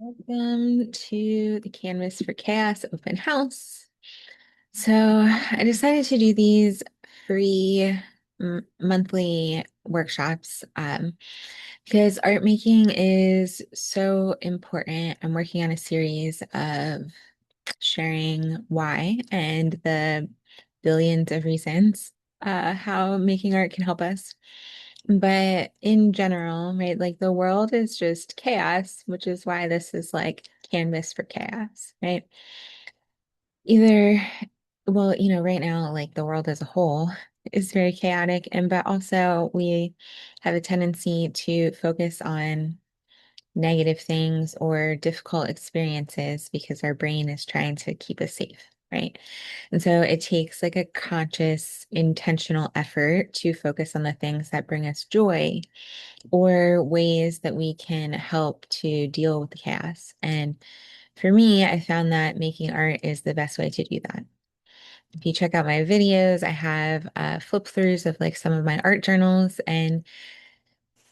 Welcome to the Canvas for Chaos open house. So I decided to do these free monthly workshops because art making is so important. I'm working on a series of sharing why and the billions of reasons how making art can help us. But in general, right, like the world is just chaos, which is why this is like canvas for chaos, right? Either, well, right now, like the world as a whole is very chaotic, and but also we have a tendency to focus on negative things or difficult experiences because our brain is trying to keep us safe, right? And so it takes like a conscious, intentional effort to focus on the things that bring us joy or ways that we can help to deal with the chaos. And for me, I found that making art is the best way to do that. If you check out my videos, I have flip throughs of like some of my art journals. And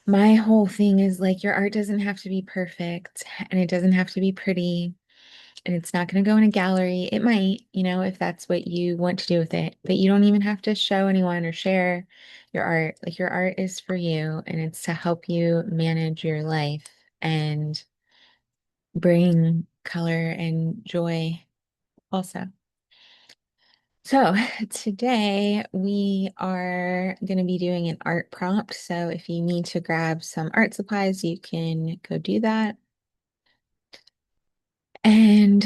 my whole thing is like your art doesn't have to be perfect and it doesn't have to be pretty and it's not going to go in a gallery. It might, if that's what you want to do with it, but you don't even have to show anyone or share your art. Like your art is for you and it's to help you manage your life and bring color and joy also. So today we are going to be doing an art prompt. So if you need to grab some art supplies, you can go do that. And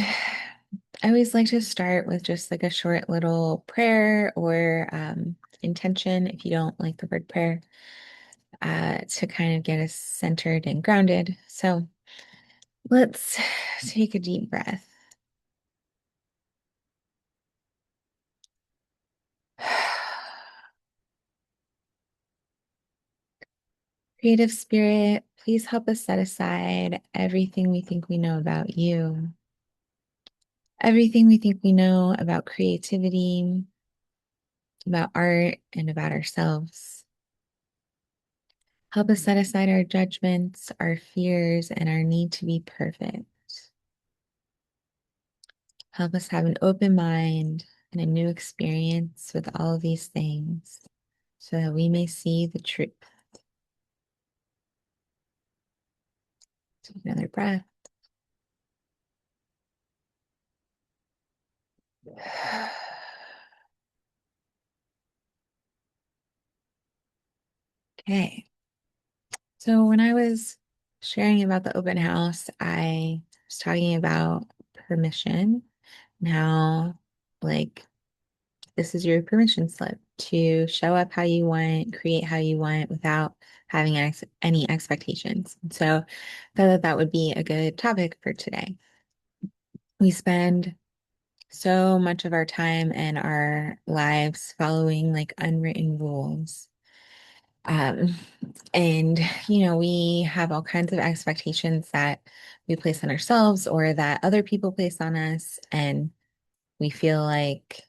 I always like to start with just like a short little prayer or intention if you don't like the word prayer to kind of get us centered and grounded. So let's take a deep breath. Creative Spirit, please help us set aside everything we think we know about you, everything we think we know about creativity, about art, and about ourselves. Help us set aside our judgments, our fears, and our need to be perfect. Help us have an open mind and a new experience with all of these things so that we may see the truth. Take another breath. Okay. So when I was sharing about the open house, I was talking about permission. Now, like, this is your permission slip to show up how you want, create how you want without having any expectations. So I thought that that would be a good topic for today. We spend so much of our time and our lives following like unwritten rules. Um, and, we have all kinds of expectations that we place on ourselves or that other people place on us. And we feel like,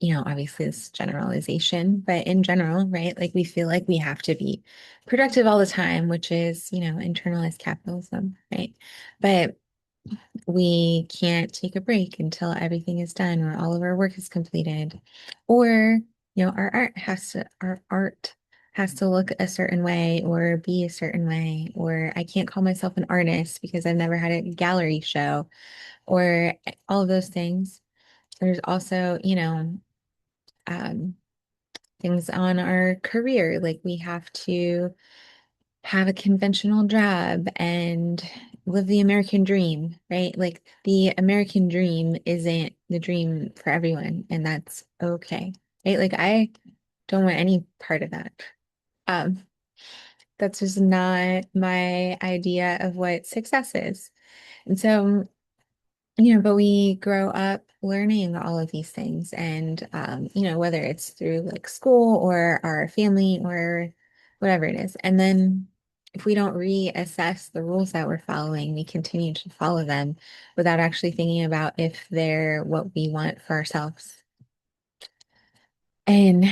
obviously this generalization, but in general, right? Like we feel like we have to be productive all the time, which is, internalized capitalism, right? But we can't take a break until everything is done or all of our work is completed. Or, our art has to look a certain way or be a certain way. Or I can't call myself an artist because I've never had a gallery show or all of those things. There's also, um, things on our career. Like we have to have a conventional job and live the American dream, right? Like the American dream isn't the dream for everyone, and that's okay, right? Like I don't want any part of that. Um, that's just not my idea of what success is. And so but we grow up learning all of these things and whether it's through like school or our family or whatever it is. And then if we don't reassess the rules that we're following, we continue to follow them without actually thinking about if they're what we want for ourselves. And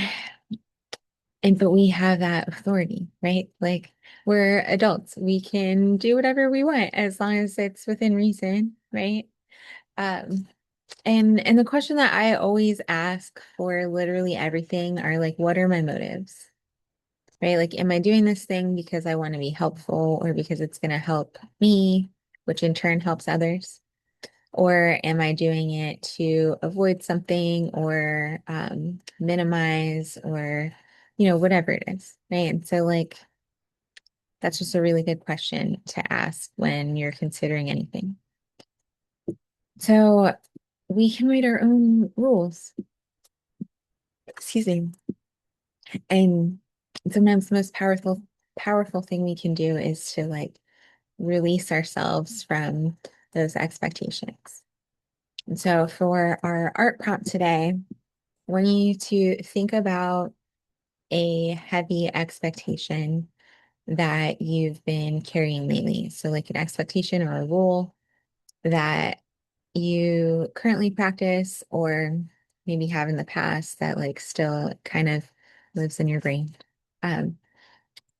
but we have that authority, right? Like We're adults. We can do whatever we want as long as it's within reason, right? Um, and the question that I always ask for literally everything are like, what are my motives? Right? Like, am I doing this thing because I want to be helpful or because it's going to help me, which in turn helps others? Or am I doing it to avoid something or minimize or, whatever it is, right? And so, like, that's just a really good question to ask when you're considering anything. So we can write our own rules. Excuse me. And sometimes the most powerful thing we can do is to like release ourselves from those expectations. And so for our art prompt today, I want you to think about a heavy expectation that you've been carrying lately. So like an expectation or a rule that you currently practice or maybe have in the past that like still kind of lives in your brain. Um,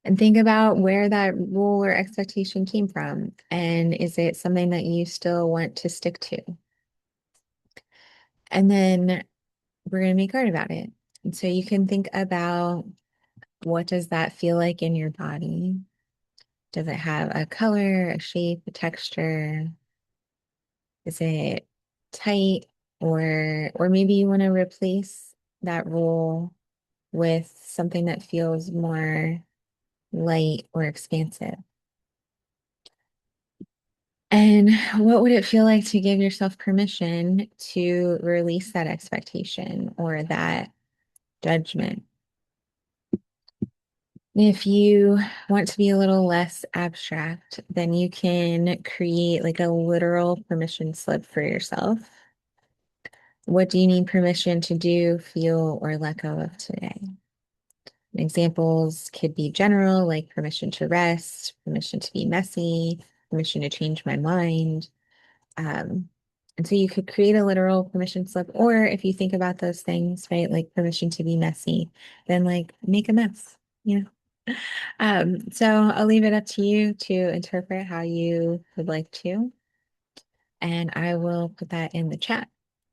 and think about where that rule or expectation came from. And is it something that you still want to stick to? And then we're going to make art about it. And so you can think about what does that feel like in your body? Does it have a color, a shape, a texture? Is it tight or maybe you want to replace that rule with something that feels more light or expansive? And what would it feel like to give yourself permission to release that expectation or that judgment? If you want to be a little less abstract, then you can create like a literal permission slip for yourself. What do you need permission to do, feel, or let go of today? Examples could be general, like permission to rest, permission to be messy, permission to change my mind. Um, and so you could create a literal permission slip, or if you think about those things, right, like permission to be messy, then like make a mess, you know? So I'll leave it up to you to interpret how you would like to, and I will put that in the chat.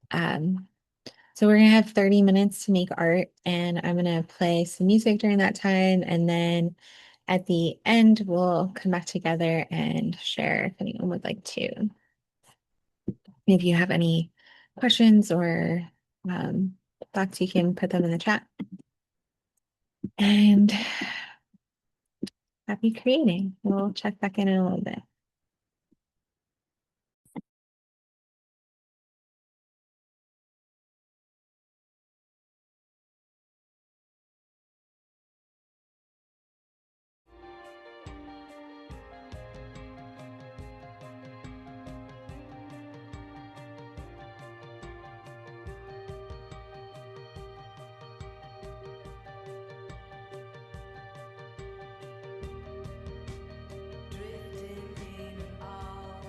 Um, so we're gonna have 30 minutes to make art, and I'm gonna play some music during that time, and then at the end, we'll come back together and share if anyone would like to. If you have any questions or thoughts, you can put them in the chat. And happy creating. We'll check back in a little bit. Drifting in and out,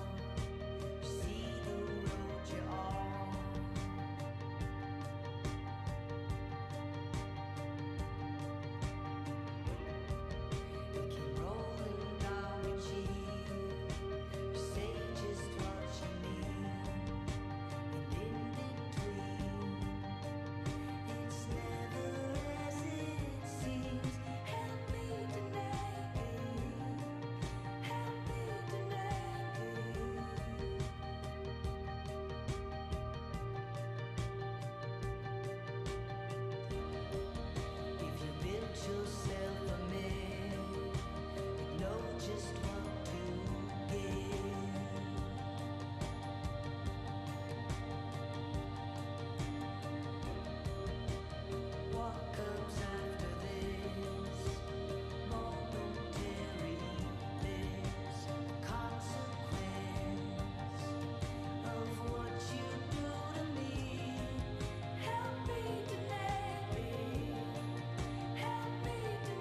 see the road you're on. It came rolling down your cheek. You say just what you need, and in between, it's never as it seems. Help me to navigate. Help me to navigate. If you built yourself a myth, you know just what to give. What comes after this? Momentary bliss, consequence of what you do to me. Help me to navigate. Help me to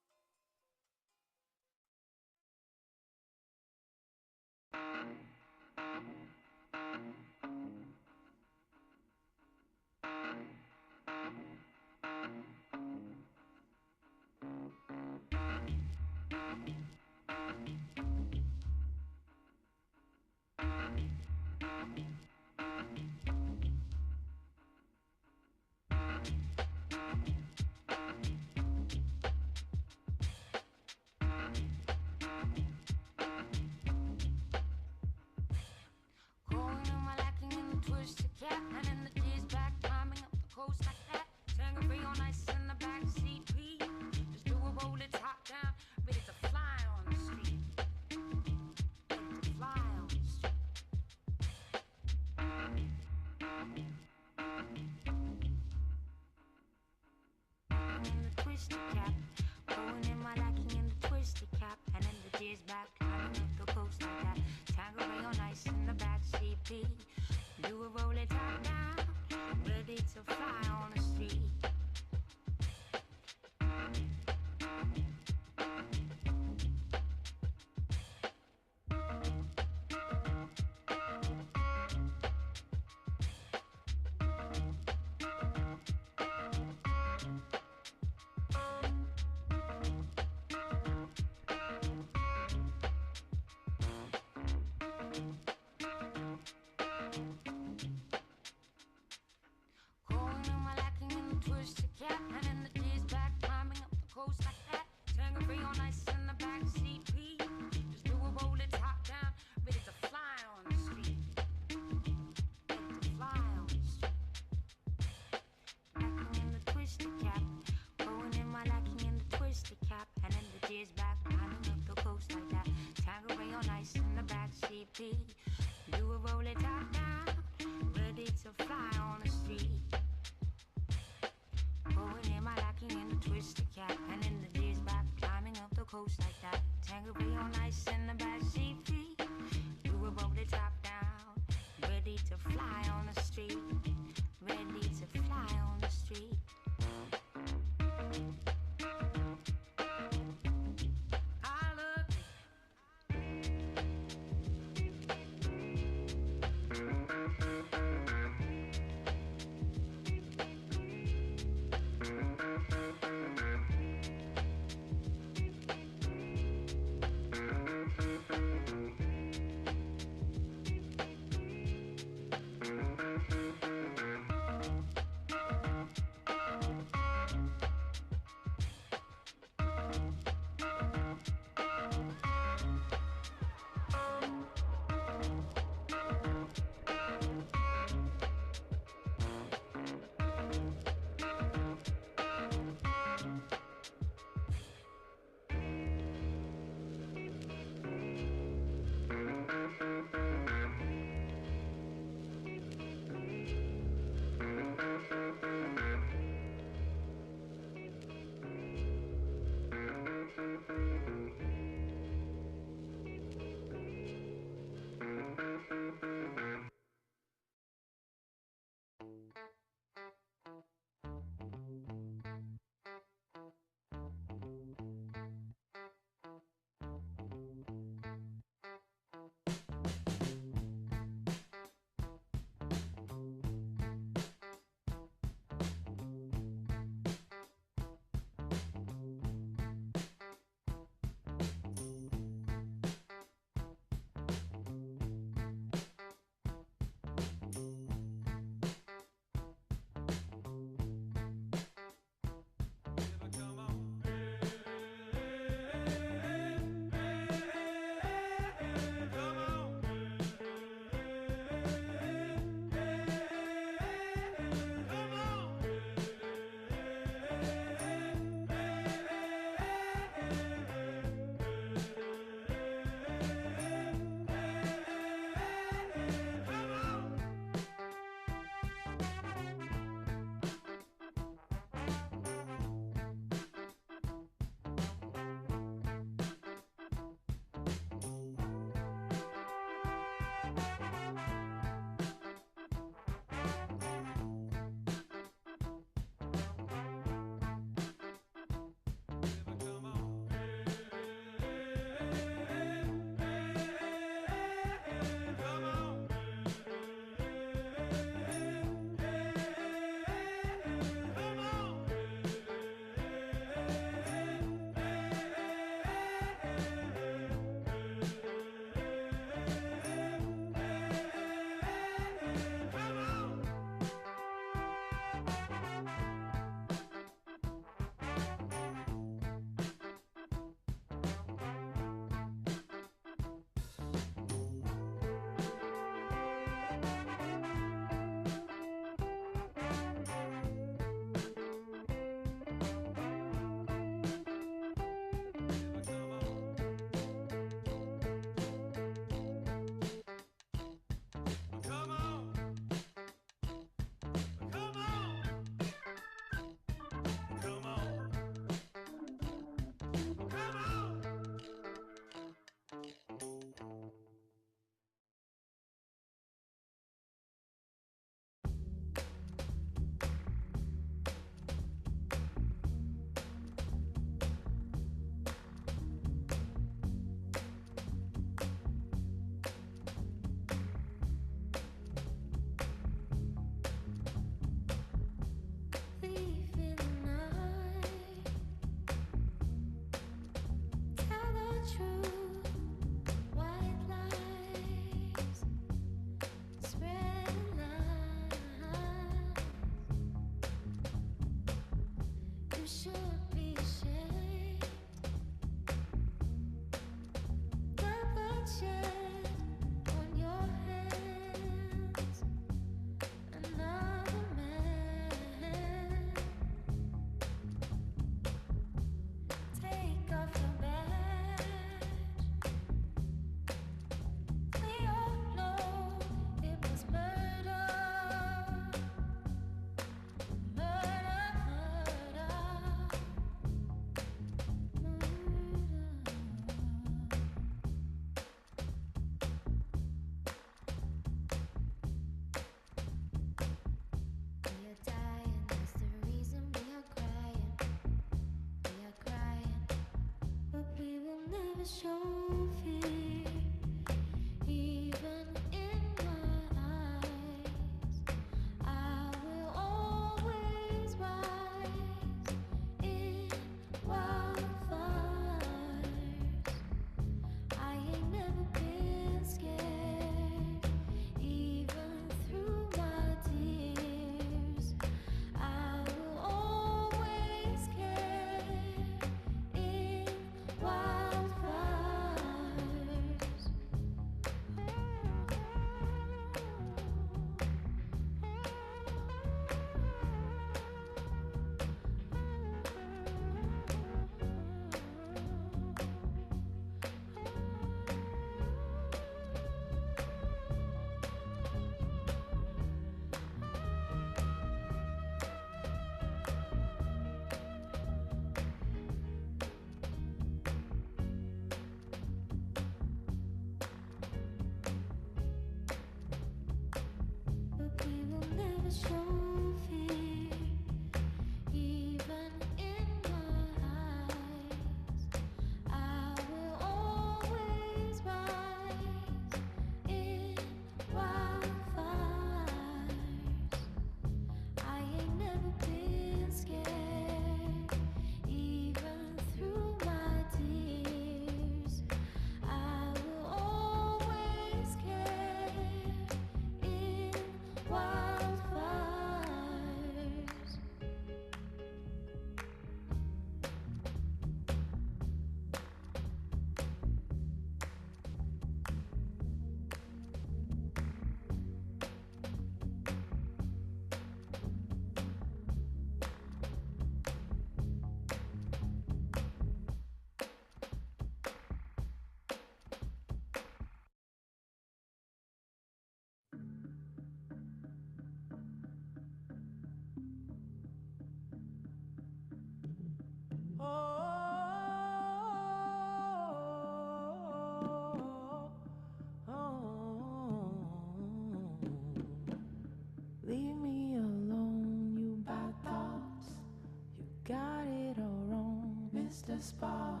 got it all wrong, Mr. Spot.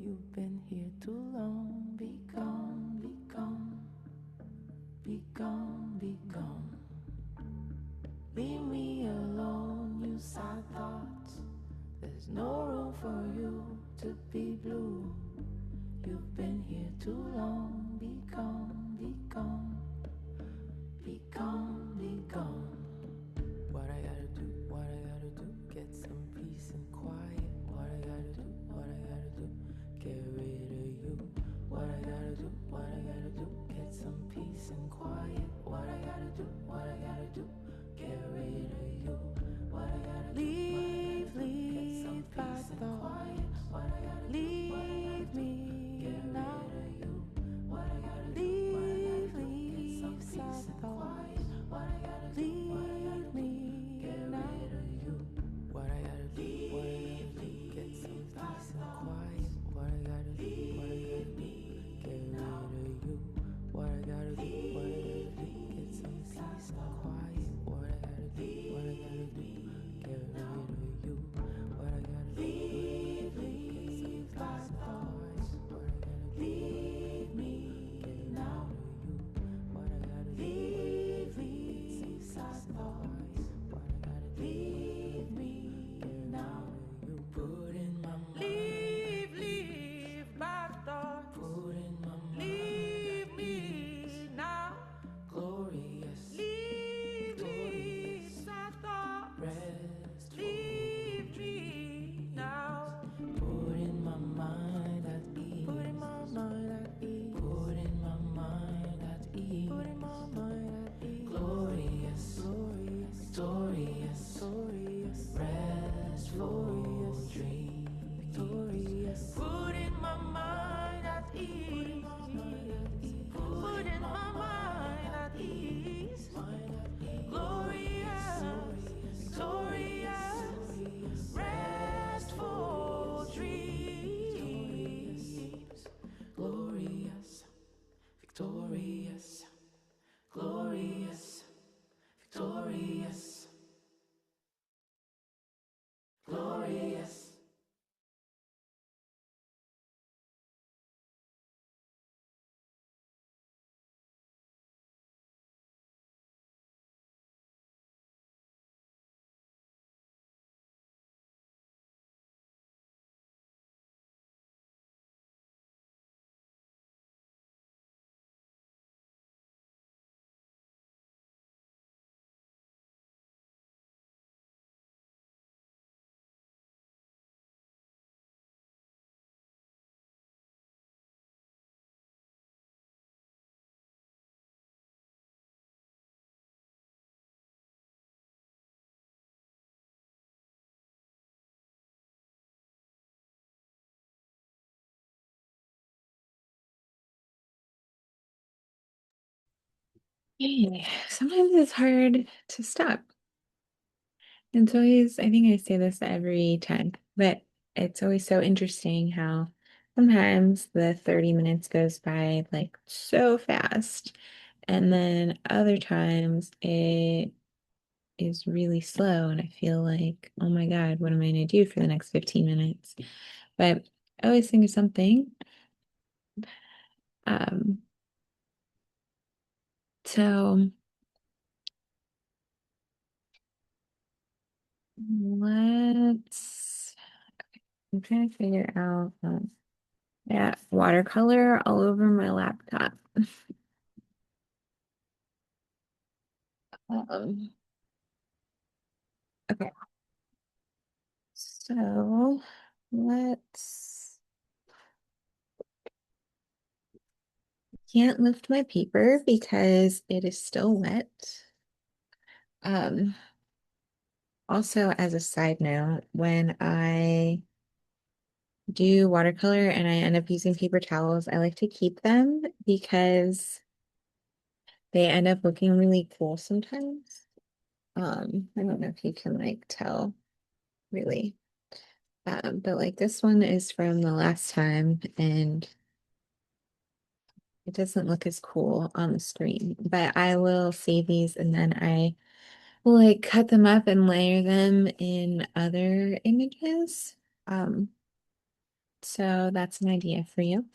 You've been here too long. Be gone, be gone, be gone, be gone. Leave me alone, you sad thoughts. There's no room for you to be blue. You've been here too long. Be gone, be gone, be gone, be gone. What I gotta do, what I gotta do, get some peace and quiet. What I gotta do, what I gotta do, get rid of you. What I gotta do, what I gotta do, get some peace and quiet. What I gotta do, what I gotta do, get rid of you. What I gotta do, leave, leave, bad thoughts. What I gotta do, leave me now. What I gotta do, leave, leave, sad thoughts. What I gotta do, leave me now. What I gotta do, what I gotta do, get some peace and quiet. What I gotta do, what I gotta do, get rid of you. What I gotta do, what I gotta do, get some peace and quiet. What I gotta do, what I gotta do, get rid of you. What I gotta do, leave, leave, bad thoughts. What I gotta do, leave me now. What I gotta do, leave, leave, sad thoughts. What I gotta do, leave me now. You put in my mind. Leave, leave, bad thoughts. Put in my mind. Leave me now. Glorious. Leave, leave, sad thoughts. Rest. Leave me now. Put in my mind at ease. Put in my mind at ease. Put in my mind at ease. Put in my mind at ease. Glorious, glorious, victorious, victorious, restful dream. Victorious. Put in my mind at ease. Put in my mind at ease. Glorious, victorious, restful dreams. Glorious, victorious, glorious, victorious, glorious. Hey, sometimes it's hard to stop. It's always, I think I say this every time, but it's always so interesting how sometimes the 30 minutes goes by like so fast. And then other times it is really slow. And I feel like, oh my God, what am I going to do for the next 15 minutes? But I always think of something. Um, so let's, I'm trying to figure out. Yeah, watercolor all over my laptop. Um, okay, so let's can't lift my paper because it is still wet. Um, Also, as a side note, when I do watercolor and I end up using paper towels, I like to keep them because they end up looking really cool sometimes. I don't know if you can like tell really. But like this one is from the last time and it doesn't look as cool on the screen. But I will save these and then I we'll like cut them up and layer them in other images. Um, so that's an idea for you.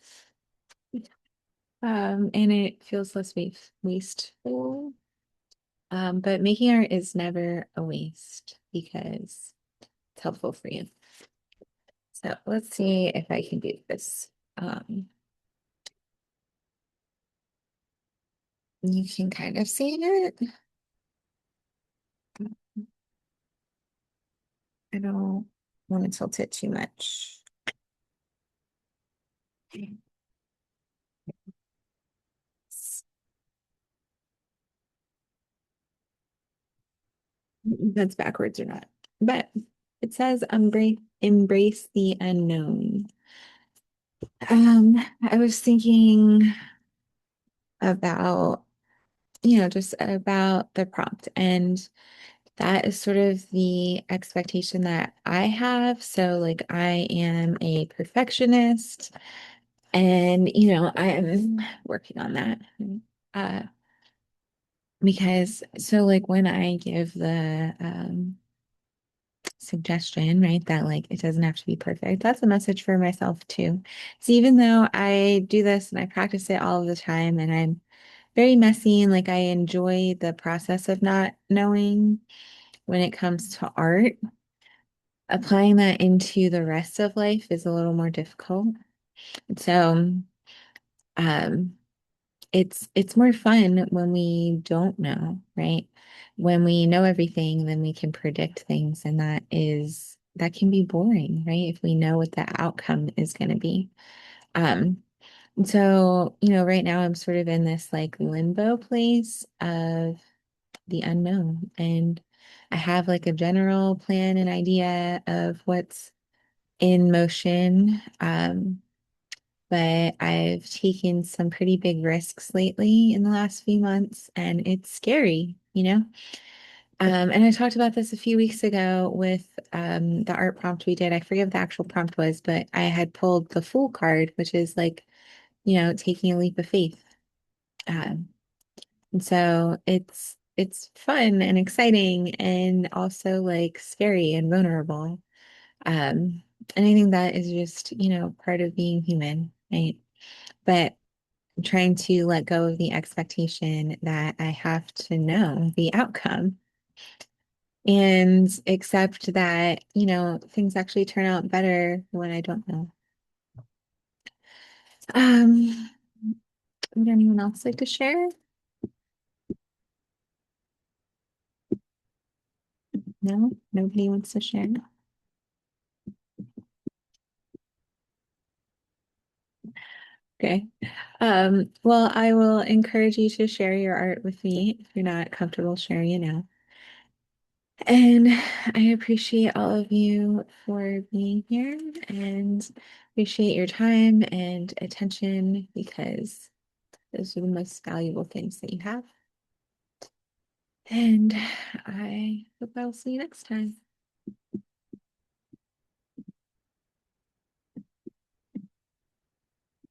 And it feels less wasteful. But making art is never a waste because it's helpful for you. So let's see if I can do this. You can kind of see it. I don't want to tilt it too much. That's backwards or not. But it says embrace the unknown. Um, I was thinking about, just about the prompt, and that is sort of the expectation that I have. So, like, I am a perfectionist, and, I am working on that. Uh, because, so, like, when I give the suggestion, right, that like it doesn't have to be perfect, that's a message for myself too. So, even though I do this and I practice it all of the time, and I'm very messy and like I enjoy the process of not knowing when it comes to art, applying that into the rest of life is a little more difficult. So, um, it's more fun when we don't know, right? When we know everything, then we can predict things, and that can be boring, right? If we know what the outcome is going to be. So, right now I'm sort of in this like limbo place of the unknown, and I have like a general plan and idea of what's in motion. But I've taken some pretty big risks lately in the last few months, and it's scary, you know? And I talked about this a few weeks ago with the art prompt we did. I forget what the actual prompt was, but I had pulled the Fool card, which is like, taking a leap of faith. Um, and so it's fun and exciting and also like scary and vulnerable. And I think that is just, part of being human, right? But trying to let go of the expectation that I have to know the outcome and accept that, things actually turn out better when I don't know. Um, would anyone else like to share? No, nobody wants to share. Okay. Well, I will encourage you to share your art with me if you're not comfortable sharing it now. And I appreciate all of you for being here and appreciate your time and attention because those are the most valuable things that you have. And I hope I'll see you next time.